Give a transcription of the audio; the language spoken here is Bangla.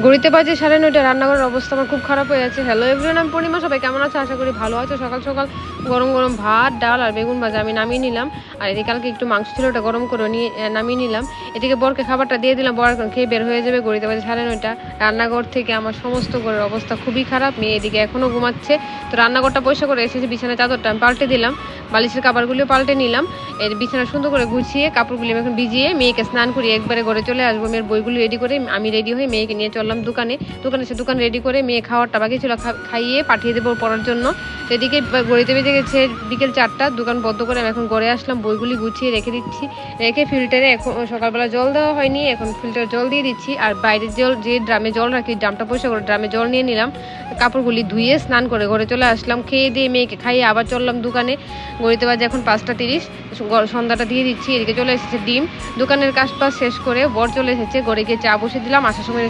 ঘড়িতে বাজে 9:30। রান্নাঘরের অবস্থা আমার খুব খারাপ হয়ে আছে। হ্যালো এভরিওয়ান, আমি পূর্ণিমা। সবাই কেমন আছে? আশা করি ভালো আছো। সকাল সকাল গরম গরম ভাত, ডাল আর বেগুন ভাজা আমি নামিয়ে নিলাম। আর এদিকে কালকে একটু মাংস ছিল, ওটা গরম করে নিয়ে নামিয়ে নিলাম। এদিকে বরকে খাবারটা দিয়ে দিলাম, বর এখন খেয়ে বের হয়ে যাবে। ঘড়িতে বাজে 9:30। রান্নাঘর থেকে আমার সমস্ত ঘরের অবস্থা খুবই খারাপ। মেয়ে এদিকে এখনও ঘুমাচ্ছে। তো রান্নাঘরটা পয়সা করে এসেছে, বিছানার চাদরটা আমি পাল্টে দিলাম, বালিশের কাপড়গুলিও পাল্টে নিলাম। এর বিছানা সুন্দর করে গুছিয়ে কাপড়গুলি এখন ভিজিয়ে মেয়েকে স্নান করিয়ে একবারে ঘরে চলে আসবো। মেয়ের বইগুলি রেডি করে আমি রেডি হয়ে মেয়েকে নিয়ে চললাম দোকানে। দোকান রেডি করে মেয়ে খাওয়ারটা বাকি ছিল, খাইয়ে পাঠিয়ে দেবো পড়ার জন্য। এদিকে ঘড়িতে বেজে গেছে বিকেল 4টা। দোকান বন্ধ করে আমি এখন ঘরে আসলাম, বইগুলি গুছিয়ে রেখে দিচ্ছি। রেখে ফিল্টারে এখন সকালবেলা জল দেওয়া হয়নি, এখন ফিল্টারে জল দিয়ে দিচ্ছি। আর বাইরের জল, যে ড্রামে জল রাখি, ড্রামটা পয়সা করে ড্রামে জল নিয়ে নিলাম। কাপড়গুলি ধুয়ে স্নান করে ঘরে চলে আসলাম। খেয়ে দিয়ে মেয়েকে খাইয়ে আবার চললাম দোকানে। ঘড়িতে বাজে এখন 5:30। সন্ধ্যাটা দিয়ে দিচ্ছি। এদিকে চলে এসেছে ডিম। দোকানের কাজ শেষ করে বর চলে এসেছে, ঘরে গিয়ে চা বসে দিলাম। আসার সময়